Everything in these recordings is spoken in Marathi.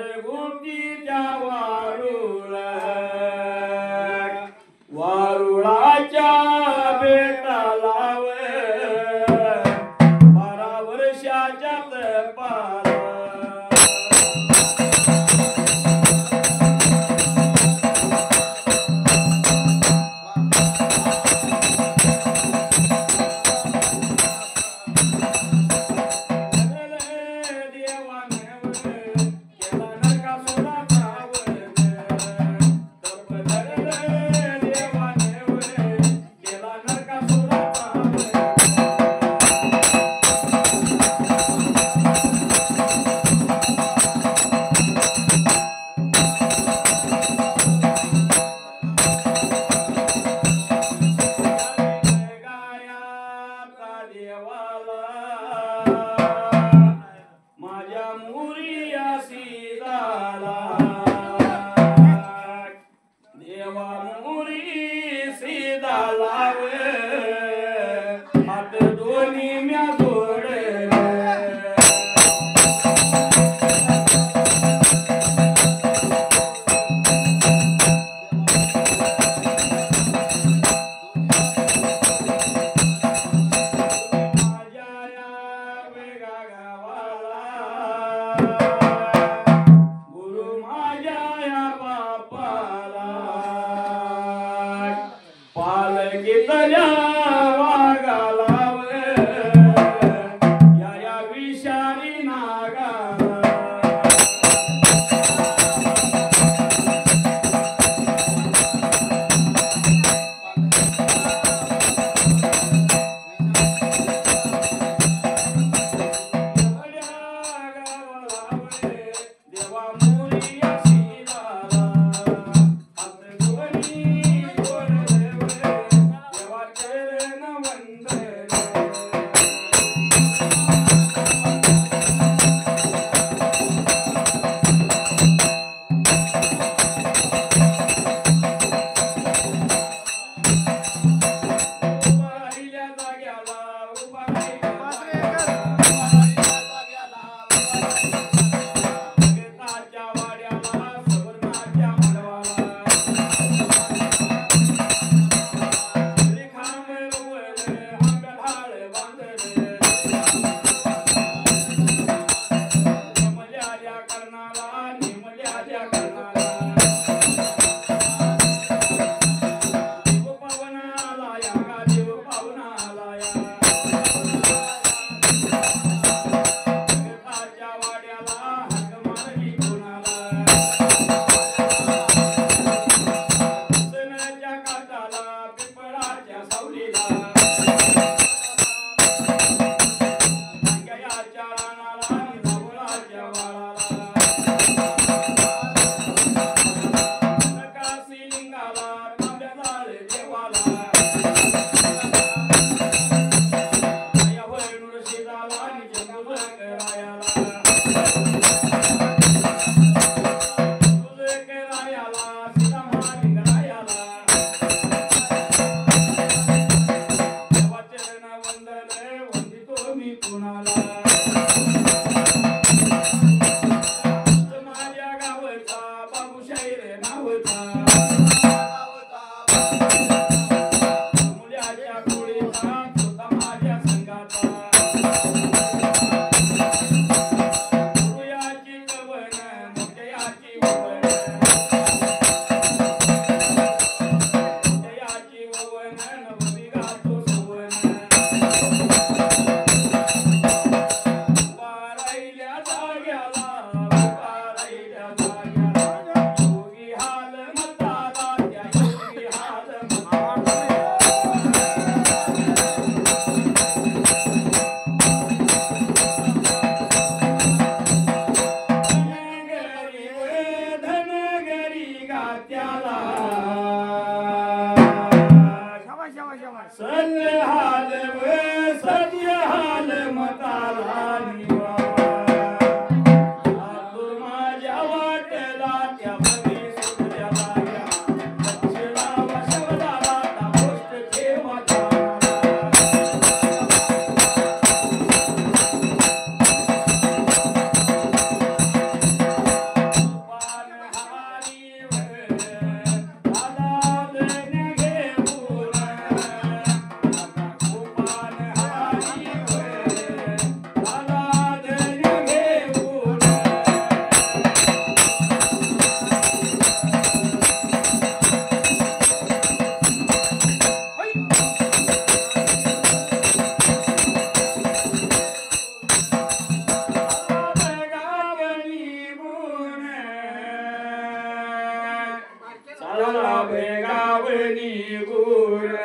घरगुती त्या वारुळाच्या बेटाला 12 वर्षाच्या तपाला निगून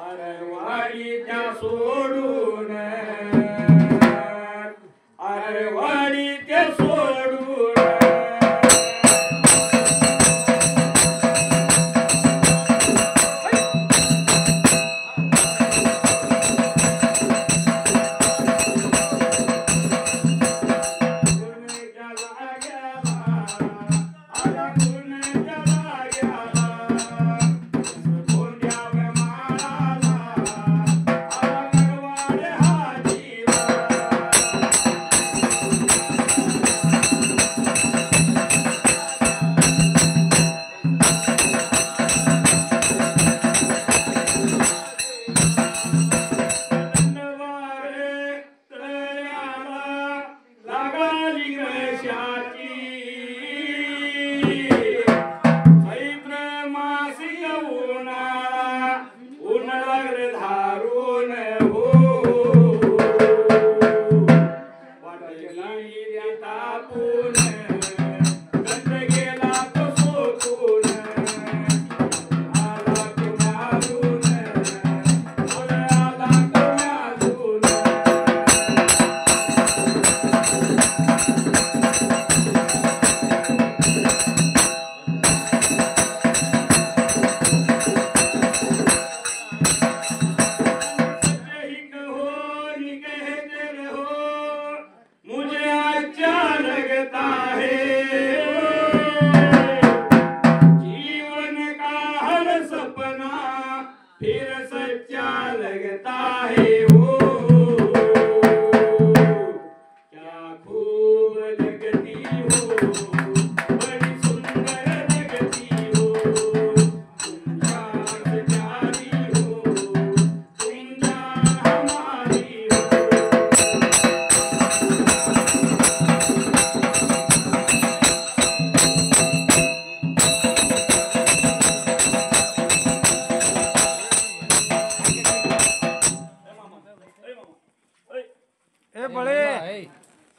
अरवाडी त्या सोडून अरवाडी त्या सोडून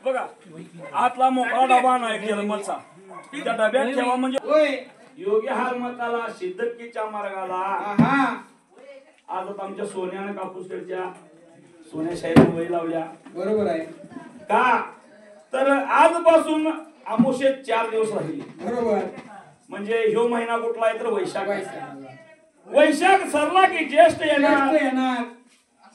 बघा आतला मोकळा डबा नाही जन्मचा त्या डब्यात ठेवा म्हणजे योगी हालमताला सिद्धकीच्या मार्गाला आज आमच्या सोन्यानं कापूसकडच्या सोन्या शाहीर वही लावल्या बरोबर आहे का तर आजपासून आमोशे 4 दिवस राहिले बरोबर म्हणजे ह्यो महिना कुठला आहे तर वैशाख वैशाख सरला की ज्येष्ठ येणार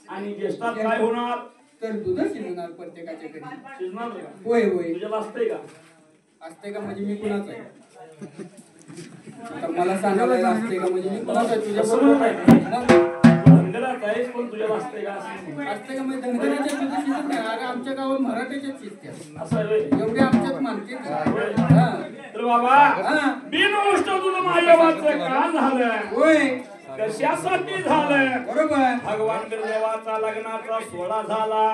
आणि ज्येष्ठात काय होणार तर दूध शिजणार प्रत्येकाच्या घरी शिजणार का होय होय तुझ्याला असतंय का असते का म्हणजे मी कुणाच आहे तर मला सांगायला असते का म्हणजे मी कुणाच आहे तुझ्या बरोबर धनगरात आहेस पण तुझ्याला असतंय का असते का म्हणजे धनगराच्या दूध शिजत नाही अरे आमच्या गावात मराठीच्याच शिजते असं आहे एवढे आमच्यात मानते तर बाबा बिनउष्ट तुझं माझ्यावाचं का झालं होय कशासाठी झालं बरोबर भगवान देवाचा लग्नाचा सोहळा झाला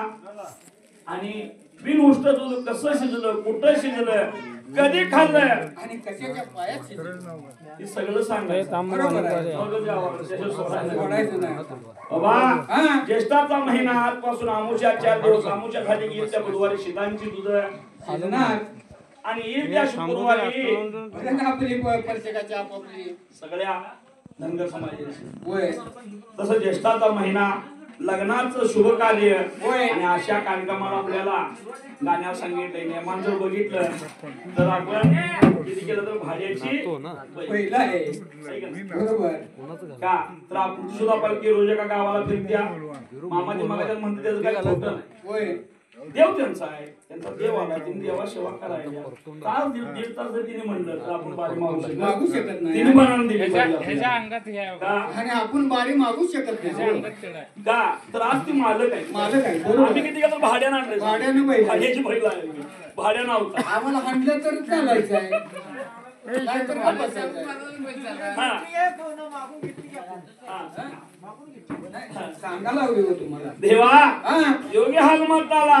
आणि बिनउष्ट तुझं कसं शिजलं कुठं शिजलं कधी खाल्लं आणि कशाच्या पायात शिजलं हे सगळं सांगायचं बाबा ज्येष्ठाचा महिना आजपासून आमुषा 4 दिवस आमुषा खाली येईल त्या बुधवारी शितांची दुध शिजणार आणि येईल त्या शुक्रवारी आपली प्रत्येकाची आपापली सगळ्या धनगर समाजाची होय तसं ज्येष्ठाचा महिना लग्नाचं शुभ कार्य आणि अशा कार्यक्रमाला आपल्याला गाण्यावर सांगितलंय नियमांचं बघितलं तर आपण किती केलं तर भाड्याची पहिला आहे बरोबर का तर आपण सुद्धा पालखी रोज एका गावाला फिरत्या मामाची मागाच्या म्हणते त्याचं काही खोटं नाही होय देव त्यांचा आहे त्यांचा देव आला तिने देवा सेवा करायला तास दीड तास जर तिने म्हणलं तर आपण बारी मागू शकत नाही तिने बनवून दिली ह्याच्या अंगात हे आहे. आणि आपण बारी मागू शकत नाही का तर आज ती मालक आहे मालक आहे बरोबर आम्ही किती का भाड्यानं आणलं भाड्यानं बैल भाड्याची बैल आहे भाड्यानं होता आम्हाला हाणलं तर चालायचं आहे काय तर बसायचं सांगा लावली हो तुम्हाला देवा योगी हालमताला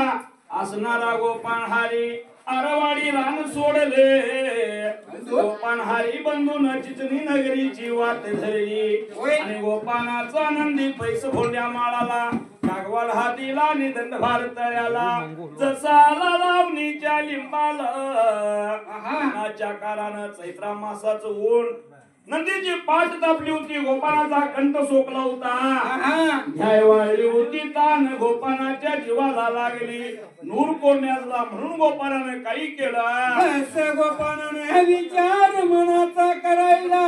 असणारा गोपाळहारी अरवाडी रान सोडले गोपाळहारी बंधून चिचणी नगरीची वाट धरली आणि गोपाळाचा आनंदी पैस भोंड्या माळाला कागवाड हातीला निदंड भारतळ्याला जसा आला लावणीच्या लिंबाला नाच्या कारानं चैत्रा मासाचं ऊन नंदीची पाठ तापली होती गोपाळाचा कंठ सोकला होता न्याय वाळली होती तान गोपाळाच्या जीवाला लागली नूर कोण्याला म्हणून गोपाळानं काही केलं गोपाळाने विचार मनाचा करायला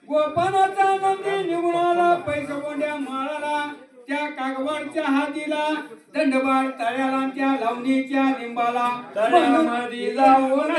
गोपाळाचा नंदी निघुणाला पैसे कोंड्या माळाला त्या कागवाडच्या हातीला दंडबाळ तळ्याला त्या लावणीच्या लिंबाला तळ्यामध्ये जाऊन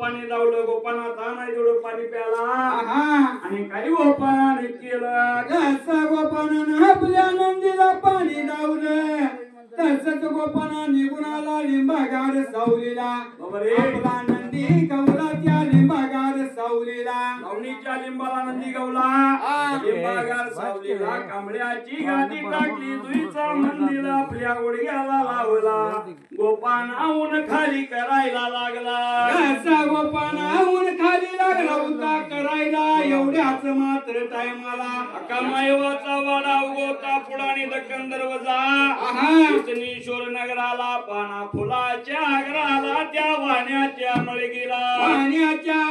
पाणी लावलं गोपाना नाही तेवढं पाणी प्याला आणि काही गोपानाने केलं जसं गोपानानं आपल्या नंदीला पाणी लावलं तसंच गोपाना निघून आला लिंबागार सावलीला आपला नंदी गवला त्या लिंबागार सावलीला लावणीच्या लिंबाला नंदी गवला लिंबागार सावलीला कांबळ्याची गाठी टाकली दुईचा नंदीला आपल्या गुडघ्याला लावला गोपाना ऊन खाली करायला लागला असा गोपाना ऊन खाली लागला होता करायला एवढ्याच मात्र टायमाला कमायवाचा वाडा उगवता पुढाने दक्कन दरवाजा ईश्वर नगराला पाना फुलाच्या आग्राला त्या वाण्याच्या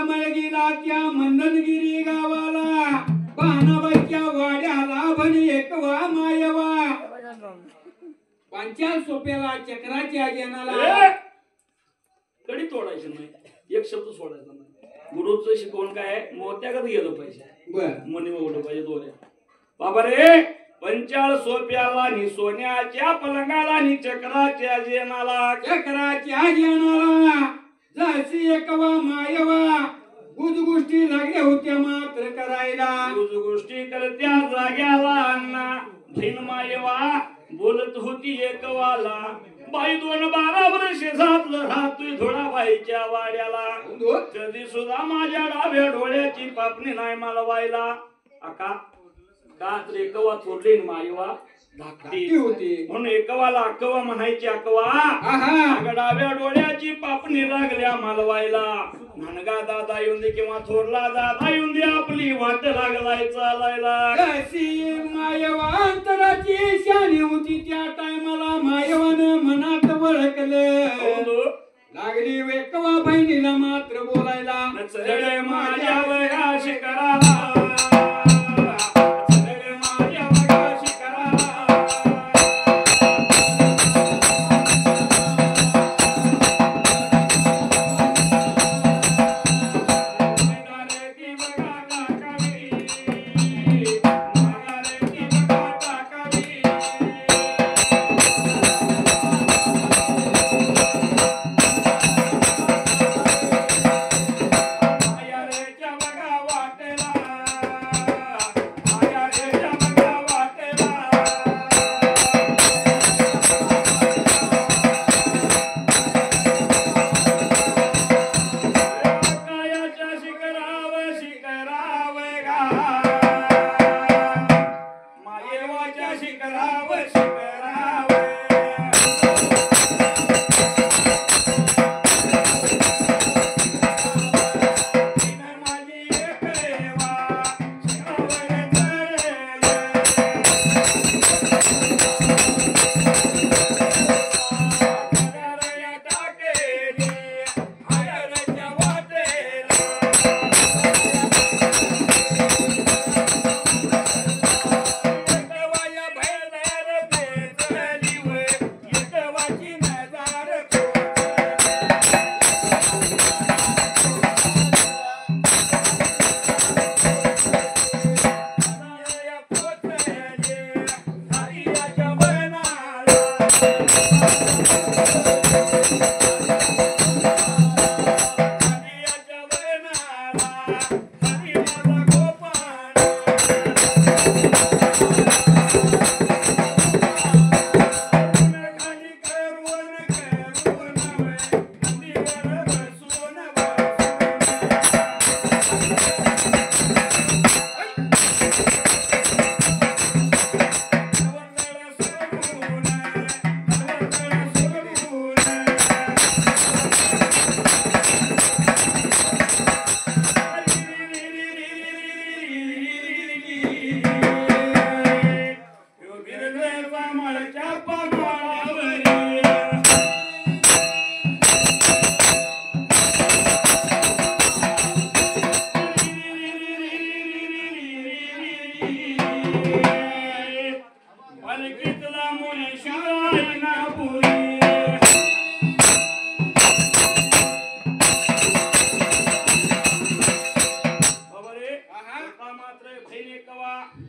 मळगीला त्या मंदनगिरी गावाला पानाबाईच्या वाड्याला भन एकवा मायवा पंचाल सोप्याला चक्राच्या जनाला कडी तोडायची नाही एक शब्द सोडायचा नाही गुरुचं शिकवण काय मोत्यागत गेलं पाहिजे बर मनी ओढलं पाहिजे दोऱ्या बाबा रे पंचाळ सोप्याला नि सोन्याच्या पलंगाला नि चक्राच्या जेनाला जशी एकवा मायवा गुज गोष्टी लागल्या होत्या मात्र करायला गुज गोष्टी करत्या जाग्याला अण्णा भिन मायवा बोलत होती एकवाला बाई 12 वर्ष झालं राहतोय थोडा बाईच्या वाड्याला कधी सुद्धा माझ्या डाव्या डोळ्याची पापणी नाही मला व्हायला आका का तर एकवा थोरली मायवा धाकटी होती म्हणून एकवाला अकवा म्हणायची अकवा डाव्या डोळ्याची पापणी लागल्या मालवायला ननगा दादा येऊन दे किंवा थोरला दादा येऊन दे आपली वाट लागलाय चालायला कशी मायवा अंतराची शानी होती त्या टायमाला मायवानं मनात वळखलं लागली एकवा बहिणीला मात्र बोलायला चढ माझ्या वयाशी कराला वाटेला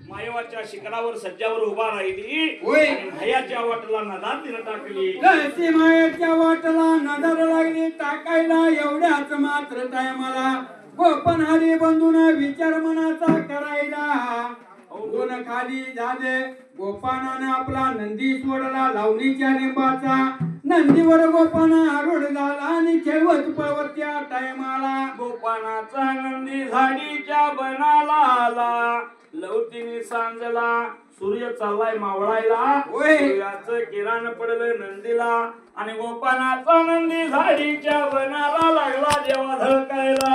मायवाच्या शिखरावर सज्जावर उभा राहिली होय. आणि मायाच्या वाटला नदात तिनं टाकली. कशी मायेच्या वाटला नजर लागली टाकायला एवढ्याच मात्र टायमाला गोपन हरी बंधून विचार मनाचा करायला गुण खाली झाले. गोपानाने आपला नंदी सोडला लावणीच्या लिंबाचा नंदीवर गोपाना आरूढ झाला आणि खेळवत पळवत त्या टायमाला गोपानाचा नंदी झाडीच्या बनाला आला. लवतीने सांजला सूर्य चाललाय मावळायला. होय. सूर्याचं किरण पडलं नंदीला आणि गोपानाचा नंदी झाडीच्या बनाला लागला जेव्हा धडकायला.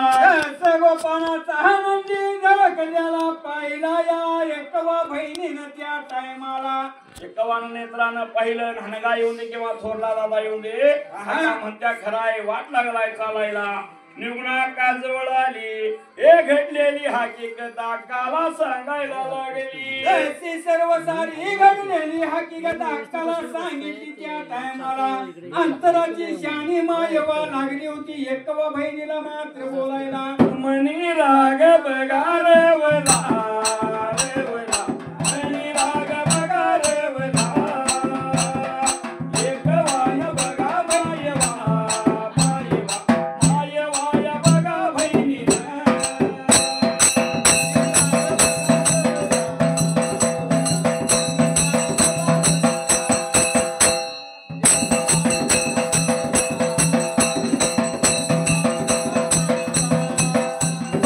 गोपानाचा नंदी धडकल्याला पाहिला या एकवा बहिणीनं त्या टायमाला एकवान नेत्रानं पाहिलं. घाणगा येऊन दे किंवा थोरला दादा येऊन दे म्हणत्या खराय वाट लागलाय चालायला. निघुणा काजवळ आली हे घडलेली हकीकत अक्काला सांगायला लागली. अशी सर्व सारी घडलेली हकीकत अक्काला सांगितली त्या टायमाला अंतराची शानी मायवा लागली होती. एकवा बहिणीला मात्र बोलायला मनी राग बघा रेवला रेवला मनी राग बघा रेवला एकवाय बघा मायवा मायवा मायवाय बघा बहिणीला.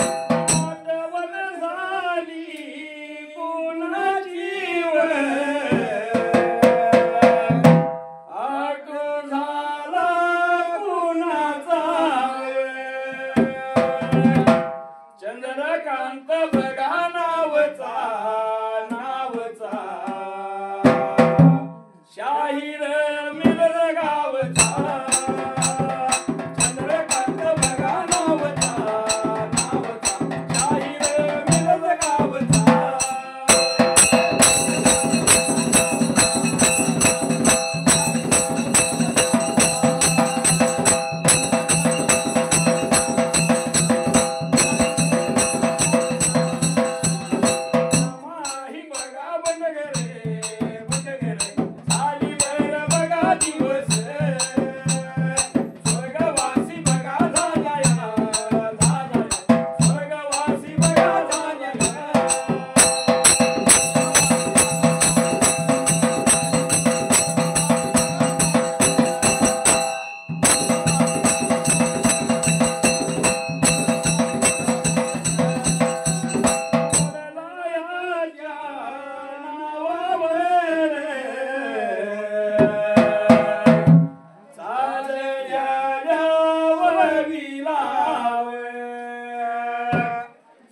आठवण झाली कोणाची वर आठवण झाला कोणाचा चंद्रकांत बघा नावचा नावचा शाहीर मिरज गावचा चंद्रकांत बघा नावचा नावचा शाहीर मिरज गावचा. माही बघा बंडगरे बंडगरे साली बर बघा दिवस स्वर्गवासी बघा झालाया झालाया स्वर्गवासी बघा झालाया. वडलायाच्या नावावर चालल्यावर विलाव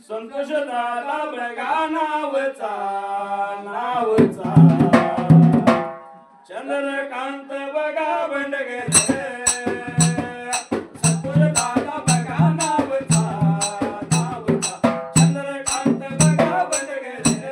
संतोष दादा बघा नावचा नावचा चंद्रकांत बघा बंडगरे संतोष दादा बघा नावचा नावचा चंद्रकांत बघा बंडगरे.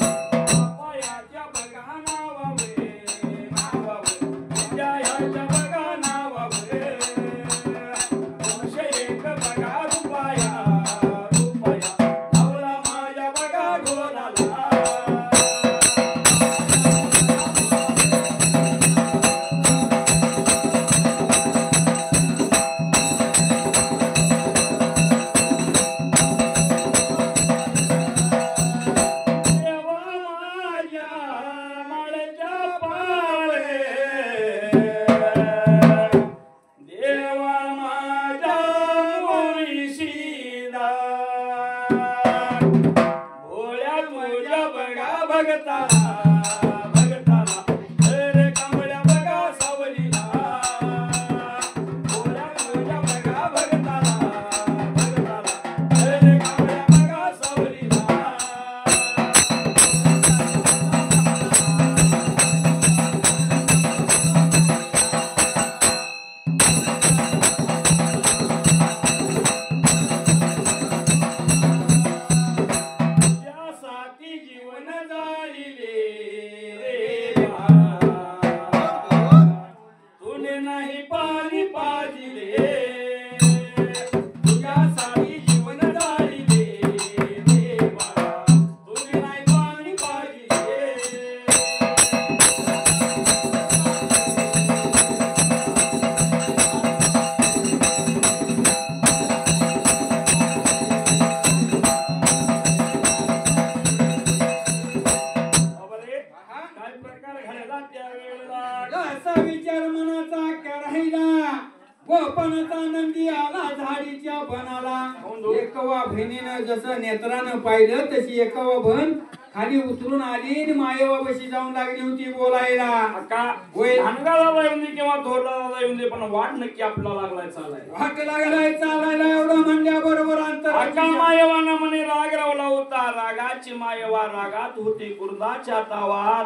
पायाच्या बघा नावावे नावावे विद्याच्या बघा नावावे दोनशे एक बघा रुपया रुपया लावला माझ्या बघा ढोलाला. देवा माझ्या माळ्याच्या पाळे देवा माझ्या ओळीशीला भोळ्या तुझ्या बघा भगताला भगताला अरे कमळ्या बघा सावलीला भोळ्या तुझ्या बघा भगताला भगताला अरे कमळ्या बघा सावलीला. ज्यासाठी जीवन जा बहिणीनं जसं नेत्रानं पाहिलं तशी एकावा बहीण खाली उतरून आली आणि मायेबाबाशी जाऊन लागली होती बोलायला. अक्का होय धनगाला येऊन दे किंवा थोरला येऊन दे पण वाट नक्की आपल्याला लागलाय चालायला. वाट लागलाय चालायला एवढं म्हणल्या बरोबर अंतर. अक्का मायवाना म्हणे राग रावला होता रागाची मायवा रागात होती कुर्दाच्या तावात.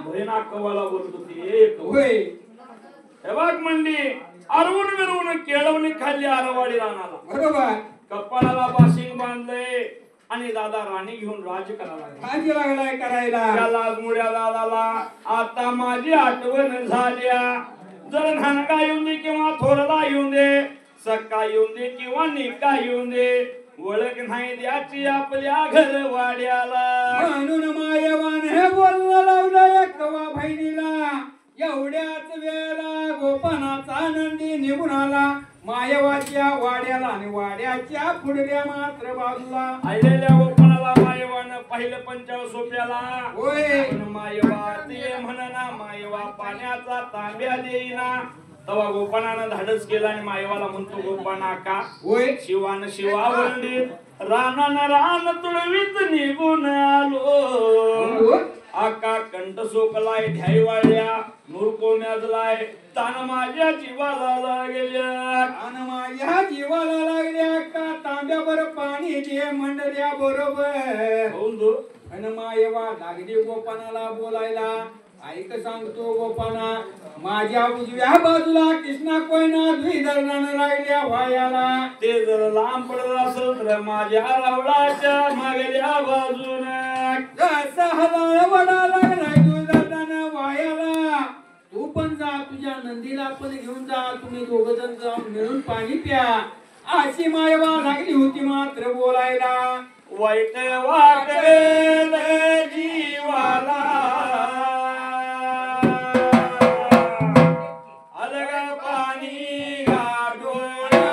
बहीण अक्कावाला बोलत होती होय हे बघ म्हणली अरवून विरवून केळवणी खाल्ली आरवाडी रानाला. बरोबर कपाळाला बाशिंग बांधले आणि दादा राणी घेऊन राज लागलाय करायला. त्याला मुळ्या दादाला आता माझी आठवण झाल्या. जर नानका येऊन दे किंवा थोरला येऊन दे सक्का येऊन दे किंवा निका येऊन दे ओळख नाही द्याची आपल्या घरवाड्याला. म्हणून मायवान हे बोलणं लावलं एकवा बहिणीला. एवढ्याच वेळेला गोपानाचा नंदी निघून आला मायवाच्या वाड्याला आणि वाड्याच्या पुढल्या मात्र बाजूला. आलेल्या गोपानाला मायवानं पाहिलं पंचाव सोप्याला. होय मायवा ते म्हणना मायवा पाण्याचा तांब्या देईना. तवा गोपानानं धाडस केला आणि मायवाला म्हणतो गोपाना का होय शिवान शिवा वंडीत रानान रान तुळवीत निघून आलो. आका कंठ सोकलाय ध्याई वाळल्या नूर कोम्याजलाय तान माझ्या जीवाला लागल्या. तान माझ्या जीवाला लागल्या का तांब्यावर पाणी दे मंडल्या बरोबर. आणि मायवा लागली गोपानाला बोलायला. ऐक सांगतो गोपाना माझ्या उजव्या बाजूला कृष्णा कोयना द्विधरणानं लागल्या व्हायाला. ते जर लांब पडत असेल तर माझ्या रावळाच्या मागल्या बाजूने हलाळ वडा लागलाय द्विधरणानं व्हायाला. तू पण जा तुझ्या नंदीला पण घेऊन जा तुम्ही दोघ जण जाऊन मिळून पाणी प्या अशी मायवा लागली होती मात्र बोलायला. वाईट वाटेल जीवाला अलग पाणी गाडोळा.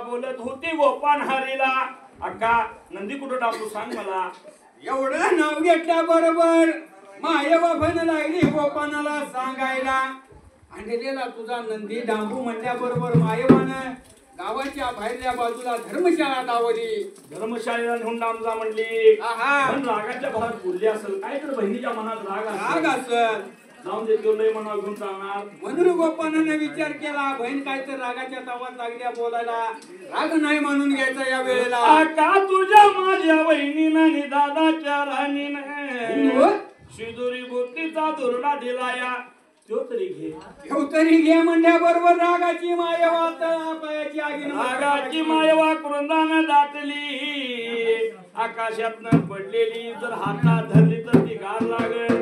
बोलत होती गोपान हरीला. अक्का नंदी कुठं टाकू सांग मला. एवढं नाव घेतल्या बरोबर मायवा बहीण लागली गोपानाला सांगायला. आणलेला तुझा नंदी डांबू म्हणल्या बरोबर मायवानं गावाच्या बाहेरल्या बाजूला धर्मशाळा दावली. धर्मशाळेला नेऊन डांबजा म्हणली. पण रागाच्या भरात बोलली असेल काय तर बहिणीच्या मनात राग असेल जाऊन देतो लय मनावर घेऊन चालणार. म्हणून गोपानाने विचार केला बहीण काय तर रागाच्या तावात लागल्या बोलायला. राग नाही म्हणून घ्यायचा या वेळेला. का तुझ्या माझ्या बहिणीनं आणि दादाच्या राणीनं शिदुरी बुद्धीचा दुर्डा दिलाया. तो तरी घे. घेऊ तरी घे म्हणल्याबरोबर रागाची मायवा तळापायाची आगीन रागाची मायवा कृंदानं दाटली. आकाशातनं पडलेली जर हातात धरली तर ती गार लागेल.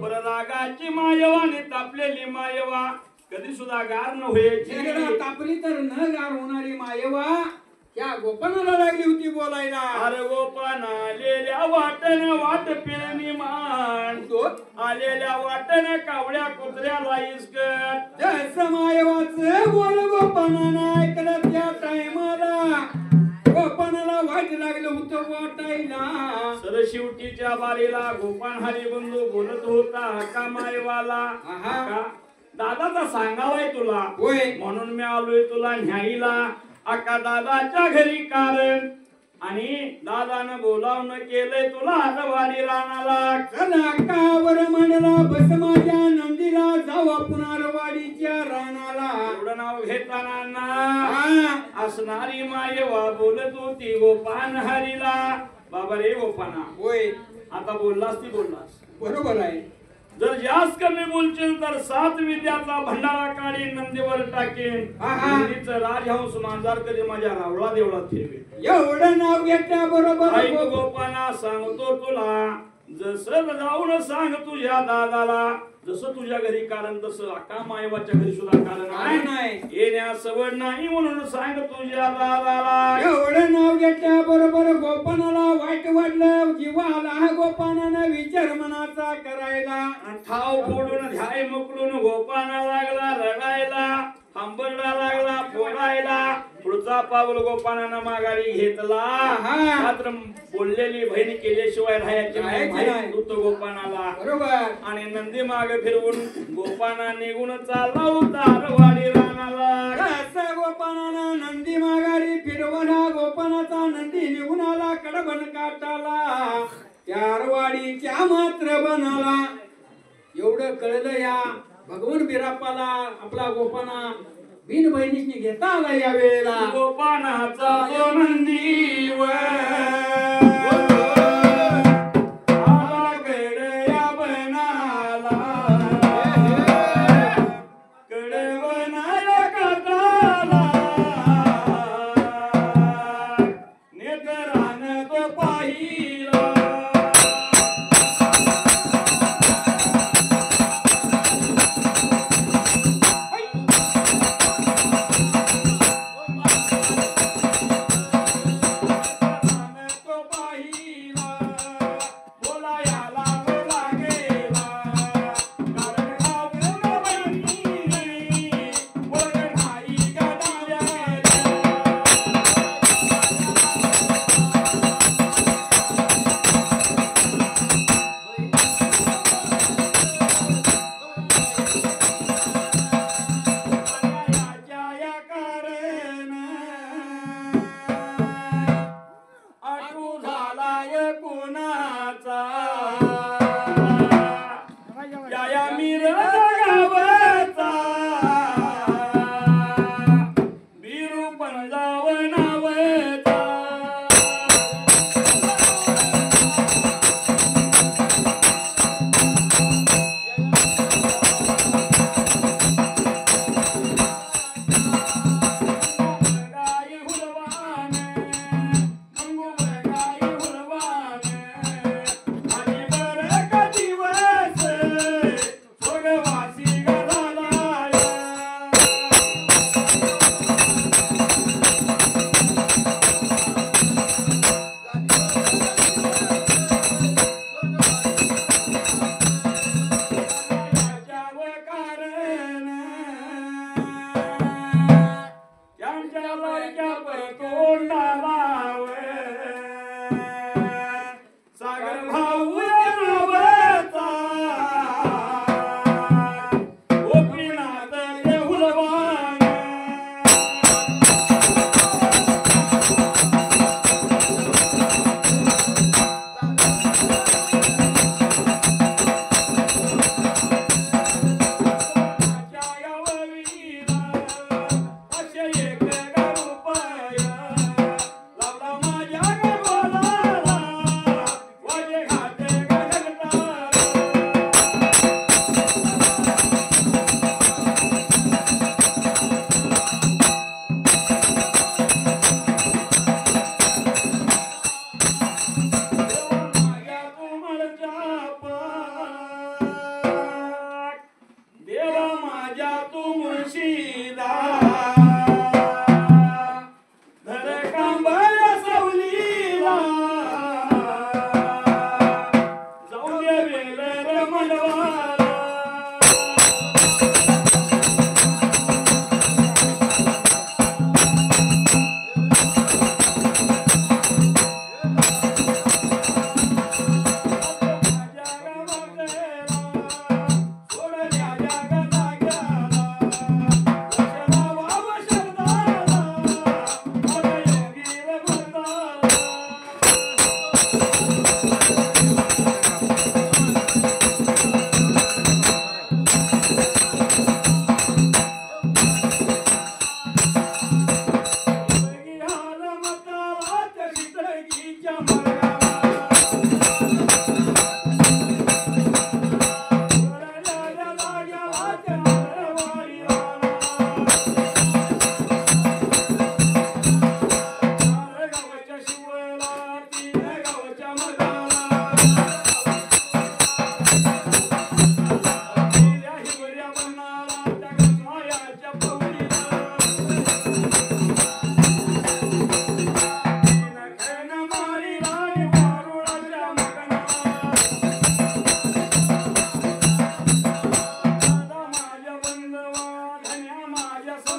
पर रागाची मायवाने तापलेली मायवा कधी सुद्धा गार न व्हायची. तापली तर न गार होणारी मायवा त्या गोपानाला लागली होती बोलायला. अरे गोपान आलेल्या वाटन वाट फिरणी मान. आलेल्या वाटन कावड्या कुत्र्याला इसकट. जसं मायवाच बोल गोपानानं ऐकलं त्या टायमाला गोपानाला वाईट लागलं होतं वाटायला. सरशिवटीच्या बारीला गोपान हरिबंधू बोलत होता का मायवाला. का दादाचा सांगावाय तुला म्हणून मी आलोय तुला न्यायला. आका दादाच्या घरी कारण आणि दादानं बोलावणं केलंय तुला आटवाडी रानाला. कावर म्हणला बस माझ्या नंदीला जाऊ पुनारवाडीच्या रानाला. एवढं नाव घेताना असणारी मायवा बोलत होती गोपान हरीला. बाबा रे गोपाना होय आता बोललास ती बोललास बरोबर आहे. जर जास्त कमी बोलशील तर 7 विद्याचा भंडारा काढी नंदीवर टाकेन. नंदीचं राजहंस मांजार कधी माझ्या रावळा देवळात ठेवेल. एवढं नाव घेतल्या बरोबर ऐक गोपाना सांगतो तुला जसं जाऊन सांग तुझ्या दादाला. जसं तुझ्या घरी कारण तसं अक्का मायवाच्या घरी सुद्धा कारण नाही. येण्या सवड नाही म्हणून सांग तुझ्या दादाला. एवढं नाव घेतल्या बरोबर गोपानाला वाईट वाटलं. जीवाला गोपानानं विचार मनाचा करायला. ठाव फोडून ध्याय मुकलून गोपाना लागला रडायला. हंबरडा लागला फोडायला. पुढचा पाऊल गोपानानं माघारी घेतला. मात्र बोललेली बहीण केल्याशिवाय राहायची नाही गोपानाला. बरोबर आणि नंदी माग फिरवून गोपाना निघून चालला होता आरवाडी रानाला. गोपानानं नंदी माघारी फिरवला. गोपानाचा नंदी निघून आला कडबन काटाला. त्या आरवाडीच्या मात्र बनाला. एवढं कळलं या भगवान बिराप्पाला आपला गोपाना बिन बहिणीने घेता आला या वेळेला. गोपानाचा जो नंदीवर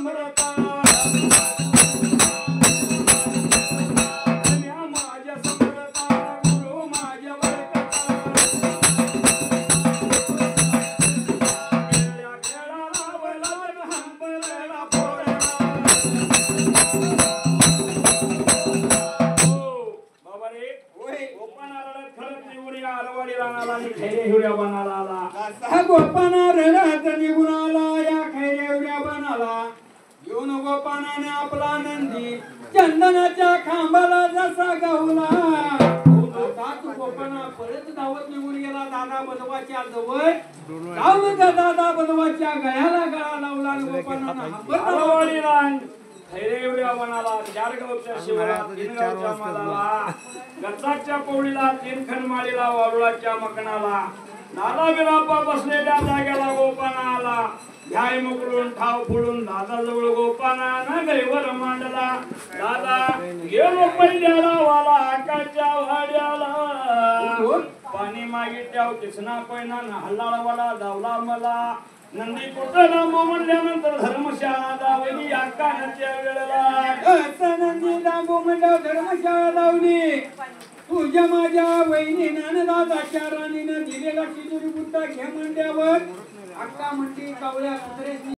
समरता माझ्या समरता गुरु माझ्या बरकता खेळाला बैलाला हंबरला पोळा बाबा रे गोपानाला खरंच निवडी आलवाडी रानाला आणि खैरे हिवड्या बनाला आला कसा गोपाना रडत निघून आला या खैरेवड्या बनाला येऊन गोपानाने आपला नंदी चंदनाच्या खांबाला जसा गावला तू गोपाना परत धावत निघून गेला दादा बदवाच्या जवळ धावत दादा बदवाच्या गळ्याला गळा लावला आणि गोपानानं आलवाडी रान खैरे हिवड्या बनाला 4 गावच्या शिवाला 3 गावच्या मालाला गच्चाच्या पौळीला 3 खणमाळीला वारुळाच्या मकणाला दादा बिरापा बसलेल्या जाग्याला गोपाना आला घ्याय मुकरून ठाव फोडून दादा जवळ गोपाना गैवर मांडला दादा गेलो पहिल्याला वाला आकाच्या वाड्याला पाणी मागितल्या किसना पैना हल्लाळ वाला धावला मला नंदी कुठं लांब म्हणल्यानंतर धर्मशाळा दावली आकानाच्या वेळेला नंदी लांब म्हणल्यावर धर्मशाळा लावली तुझ्या माझ्या वहिनीनं दादाच्या राणीनं दिलेला शिदुरी बुट्टा घे म्हणल्यावर अक्का म्हणती कावळ्या कुत्र्याची